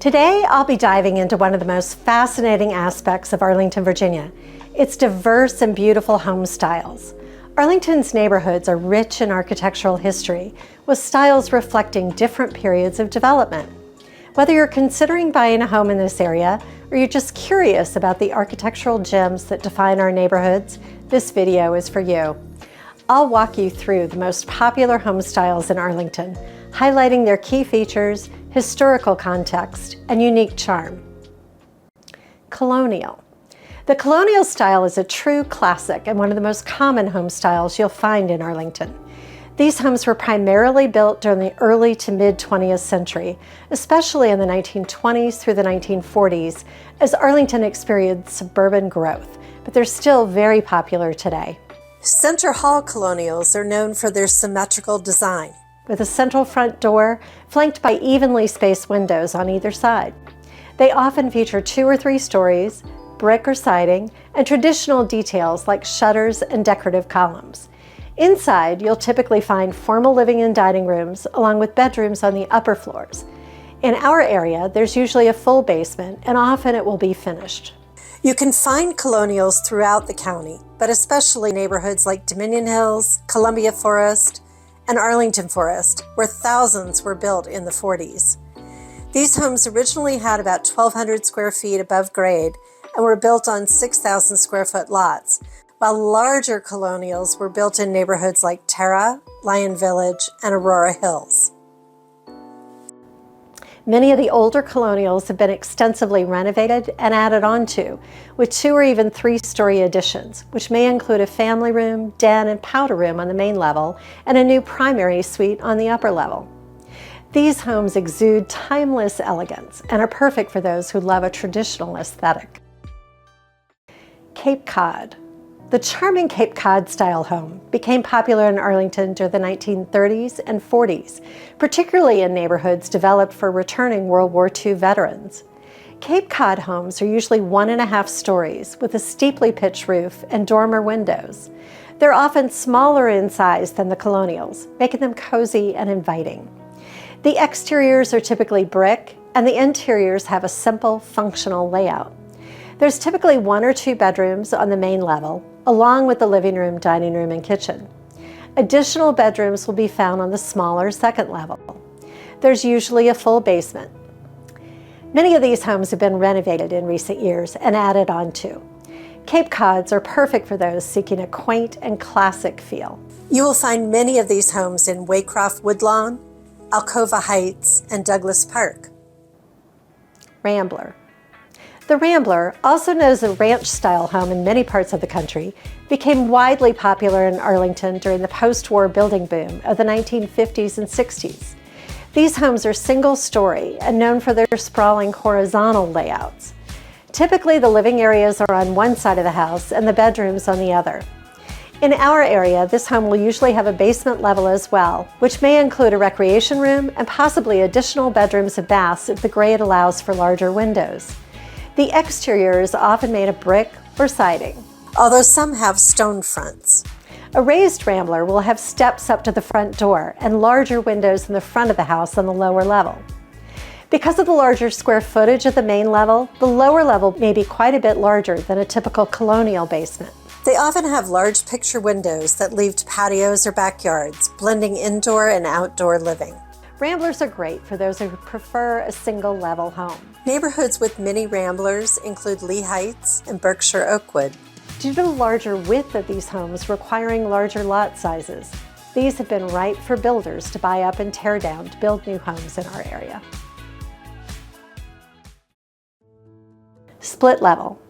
Today, I'll be diving into one of the most fascinating aspects of Arlington, Virginia, its diverse and beautiful home styles. Arlington's neighborhoods are rich in architectural history, with styles reflecting different periods of development. Whether you're considering buying a home in this area, or you're just curious about the architectural gems that define our neighborhoods, this video is for you. I'll walk you through the most popular home styles in Arlington, highlighting their key features, historical context, and unique charm. Colonial. The Colonial style is a true classic and one of the most common home styles you'll find in Arlington. These homes were primarily built during the early to mid-20th century, especially in the 1920s through the 1940s, as Arlington experienced suburban growth, but they're still very popular today. Center Hall Colonials are known for their symmetrical design, with a central front door flanked by evenly spaced windows on either side. They often feature 2 or 3 stories, brick or siding, and traditional details like shutters and decorative columns. Inside, you'll typically find formal living and dining rooms, along with bedrooms on the upper floors. In our area, there's usually a full basement, and often it will be finished. You can find colonials throughout the county, but especially neighborhoods like Dominion Hills, Columbia Forest, and Arlington Forest, where thousands were built in the 40s. These homes originally had about 1,200 square feet above grade and were built on 6,000 square foot lots, while larger colonials were built in neighborhoods like Terra, Lion Village, and Aurora Hills. Many of the older colonials have been extensively renovated and added onto, with 2 or even 3-story additions, which may include a family room, den, and powder room on the main level, and a new primary suite on the upper level. These homes exude timeless elegance and are perfect for those who love a traditional aesthetic. Cape Cod. The charming Cape Cod style home became popular in Arlington during the 1930s and 40s, particularly in neighborhoods developed for returning World War II veterans. Cape Cod homes are usually 1.5 stories with a steeply pitched roof and dormer windows. They're often smaller in size than the colonials, making them cozy and inviting. The exteriors are typically brick, and the interiors have a simple, functional layout. There's typically 1 or 2 bedrooms on the main level, along with the living room, dining room, and kitchen. Additional bedrooms will be found on the smaller second level. There's usually a full basement. Many of these homes have been renovated in recent years and added onto. Cape Cods are perfect for those seeking a quaint and classic feel. You will find many of these homes in Waycroft Woodlawn, Alcova Heights, and Douglas Park. Rambler. The Rambler, also known as a ranch-style home in many parts of the country, became widely popular in Arlington during the post-war building boom of the 1950s and 60s. These homes are single-story and known for their sprawling horizontal layouts. Typically, the living areas are on one side of the house and the bedrooms on the other. In our area, this home will usually have a basement level as well, which may include a recreation room and possibly additional bedrooms and baths if the grade allows for larger windows. The exterior is often made of brick or siding, although some have stone fronts. A raised Rambler will have steps up to the front door and larger windows in the front of the house on the lower level. Because of the larger square footage of the main level, the lower level may be quite a bit larger than a typical colonial basement. They often have large picture windows that lead to patios or backyards, blending indoor and outdoor living. Ramblers are great for those who prefer a single-level home. Neighborhoods with mini Ramblers include Lee Heights and Berkshire Oakwood. Due to the larger width of these homes requiring larger lot sizes, these have been right for builders to buy up and tear down to build new homes in our area. Split-level.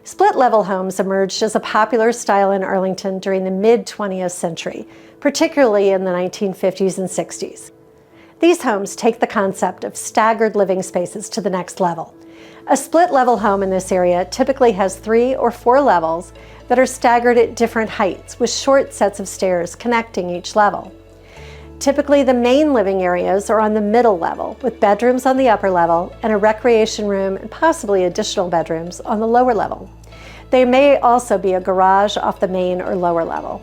Split-level homes emerged as a popular style in Arlington during the mid-20th century, particularly in the 1950s and 60s. These homes take the concept of staggered living spaces to the next level. A split-level home in this area typically has 3 or 4 levels that are staggered at different heights with short sets of stairs connecting each level. Typically, the main living areas are on the middle level, with bedrooms on the upper level and a recreation room and possibly additional bedrooms on the lower level. There may also be a garage off the main or lower level.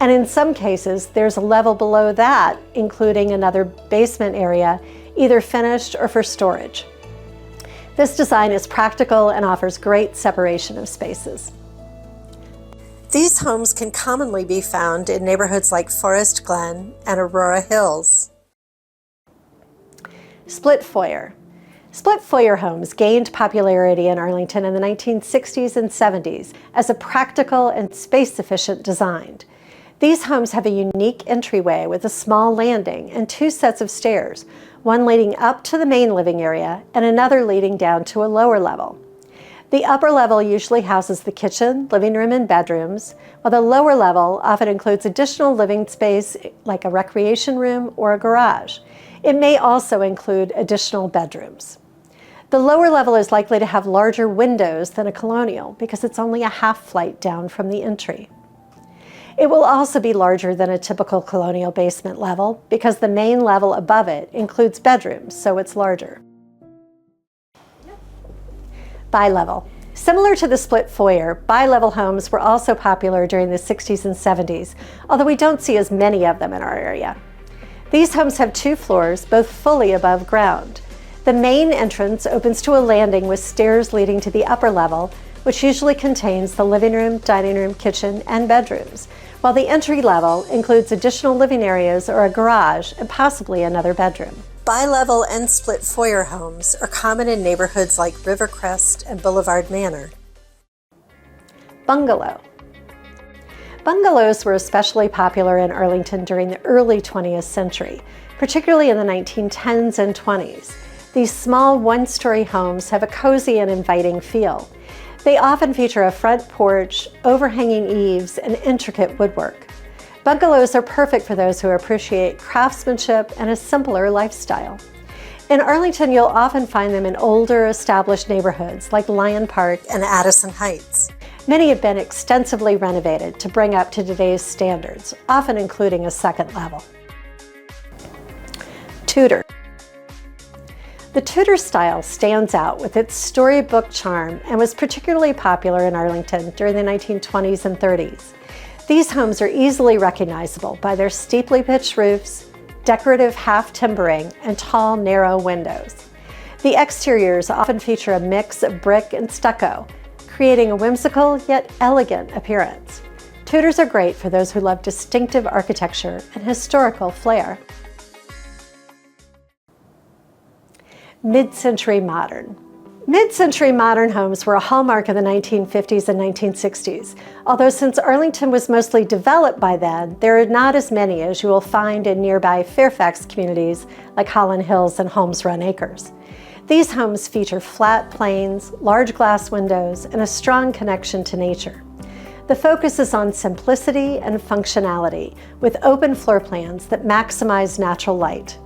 And in some cases, there's a level below that, including another basement area, either finished or for storage. This design is practical and offers great separation of spaces. These homes can commonly be found in neighborhoods like Forest Glen and Aurora Hills. Split foyer. Split foyer homes gained popularity in Arlington in the 1960s and 70s as a practical and space-efficient design. These homes have a unique entryway with a small landing and 2 sets of stairs, one leading up to the main living area and another leading down to a lower level. The upper level usually houses the kitchen, living room, and bedrooms, while the lower level often includes additional living space like a recreation room or a garage. It may also include additional bedrooms. The lower level is likely to have larger windows than a Colonial because it's only a half flight down from the entry. It will also be larger than a typical Colonial basement level because the main level above it includes bedrooms, so it's larger. Bi-level. Similar to the split foyer, bi-level homes were also popular during the 60s and 70s, although we don't see as many of them in our area. These homes have 2 floors, both fully above ground. The main entrance opens to a landing with stairs leading to the upper level, which usually contains the living room, dining room, kitchen, and bedrooms, while the entry level includes additional living areas or a garage and possibly another bedroom. Bi-level and split foyer homes are common in neighborhoods like Rivercrest and Boulevard Manor. Bungalow. Bungalows were especially popular in Arlington during the early 20th century, particularly in the 1910s and 20s. These small one-story homes have a cozy and inviting feel. They often feature a front porch, overhanging eaves, and intricate woodwork. Bungalows are perfect for those who appreciate craftsmanship and a simpler lifestyle. In Arlington, you'll often find them in older, established neighborhoods like Lyon Park and Addison Heights. Many have been extensively renovated to bring up to today's standards, often including a second level. Tudor. The Tudor style stands out with its storybook charm and was particularly popular in Arlington during the 1920s and 30s. These homes are easily recognizable by their steeply pitched roofs, decorative half timbering, and tall, narrow windows. The exteriors often feature a mix of brick and stucco, creating a whimsical yet elegant appearance. Tudors are great for those who love distinctive architecture and historical flair. Mid-century modern. Mid-century modern homes were a hallmark of the 1950s and 1960s, although since Arlington was mostly developed by then, there are not as many as you will find in nearby Fairfax communities like Holland Hills and Holmes Run Acres. These homes feature flat plains, large glass windows, and a strong connection to nature. The focus is on simplicity and functionality, with open floor plans that maximize natural light.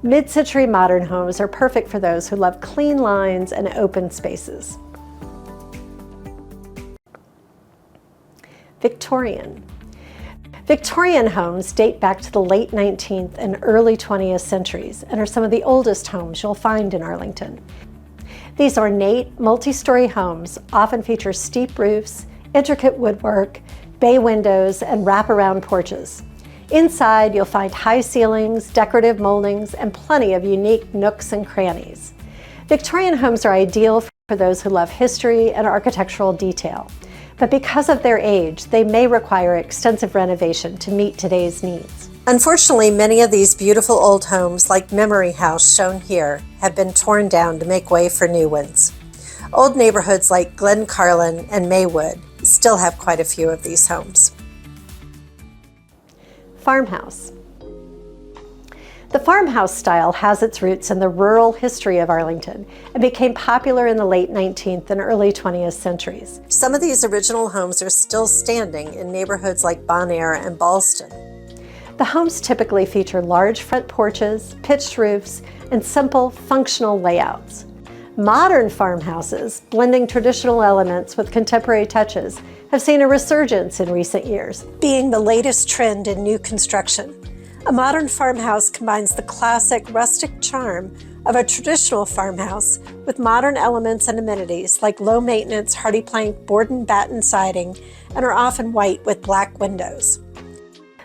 Mid-century modern homes are perfect for those who love clean lines and open spaces. Victorian. Victorian homes date back to the late 19th and early 20th centuries and are some of the oldest homes you'll find in Arlington. These ornate, multi-story homes often feature steep roofs, intricate woodwork, bay windows, and wraparound porches. Inside, you'll find high ceilings, decorative moldings, and plenty of unique nooks and crannies. Victorian homes are ideal for those who love history and architectural detail, but because of their age, they may require extensive renovation to meet today's needs. Unfortunately, many of these beautiful old homes, like Memory House shown here, have been torn down to make way for new ones. Old neighborhoods like Glen Carlin and Maywood still have quite a few of these homes. Farmhouse. The farmhouse style has its roots in the rural history of Arlington and became popular in the late 19th and early 20th centuries. Some of these original homes are still standing in neighborhoods like Bon Air and Ballston. The homes typically feature large front porches, pitched roofs, and simple, functional layouts. Modern farmhouses, blending traditional elements with contemporary touches, have seen a resurgence in recent years, being the latest trend in new construction. A modern farmhouse combines the classic rustic charm of a traditional farmhouse with modern elements and amenities like low-maintenance hardy plank board and batten siding and are often white with black windows.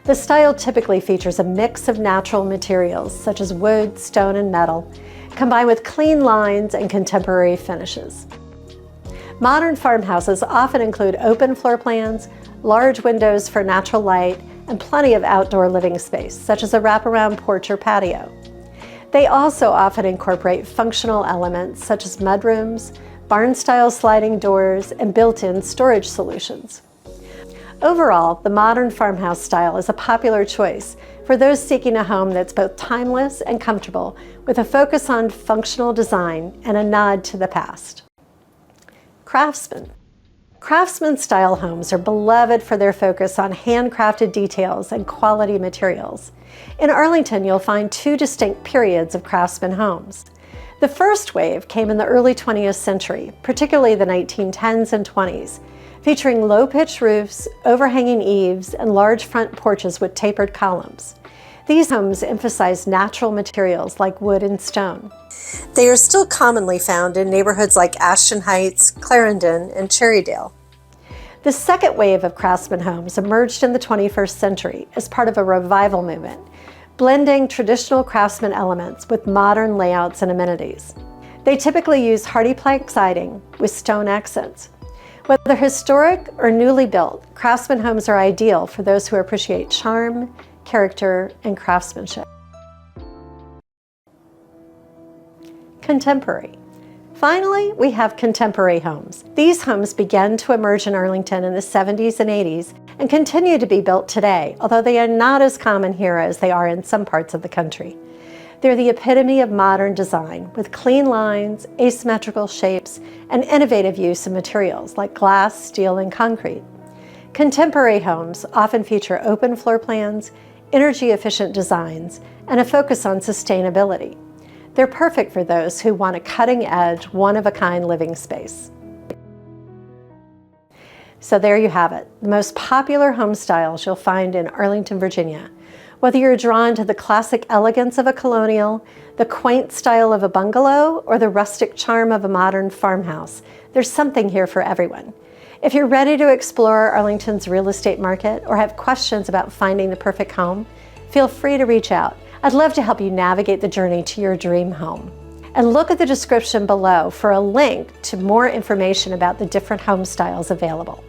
The style typically features a mix of natural materials such as wood, stone, and metal, combined with clean lines and contemporary finishes. Modern farmhouses often include open floor plans, large windows for natural light, and plenty of outdoor living space, such as a wraparound porch or patio. They also often incorporate functional elements such as mudrooms, barn-style sliding doors, and built-in storage solutions. Overall, the modern farmhouse style is a popular choice for those seeking a home that's both timeless and comfortable, with a focus on functional design and a nod to the past. Craftsman. Craftsman-style homes are beloved for their focus on handcrafted details and quality materials. In Arlington, you'll find two distinct periods of Craftsman homes. The first wave came in the early 20th century, particularly the 1910s and 20s, featuring low-pitched roofs, overhanging eaves, and large front porches with tapered columns. These homes emphasize natural materials like wood and stone. They are still commonly found in neighborhoods like Ashton Heights, Clarendon, and Cherrydale. The second wave of Craftsman homes emerged in the 21st century as part of a revival movement, blending traditional Craftsman elements with modern layouts and amenities. They typically use hardy plank siding with stone accents. Whether historic or newly built, Craftsman homes are ideal for those who appreciate charm, character, and craftsmanship. Contemporary. Finally, we have contemporary homes. These homes began to emerge in Arlington in the 70s and 80s and continue to be built today, although they are not as common here as they are in some parts of the country. They're the epitome of modern design, with clean lines, asymmetrical shapes, and innovative use of materials like glass, steel, and concrete. Contemporary homes often feature open floor plans, energy-efficient designs, and a focus on sustainability. They're perfect for those who want a cutting-edge, one-of-a-kind living space. So there you have it, the most popular home styles you'll find in Arlington, Virginia. Whether you're drawn to the classic elegance of a colonial, the quaint style of a bungalow, or the rustic charm of a modern farmhouse, there's something here for everyone. If you're ready to explore Arlington's real estate market or have questions about finding the perfect home, feel free to reach out. I'd love to help you navigate the journey to your dream home. And look at the description below for a link to more information about the different home styles available.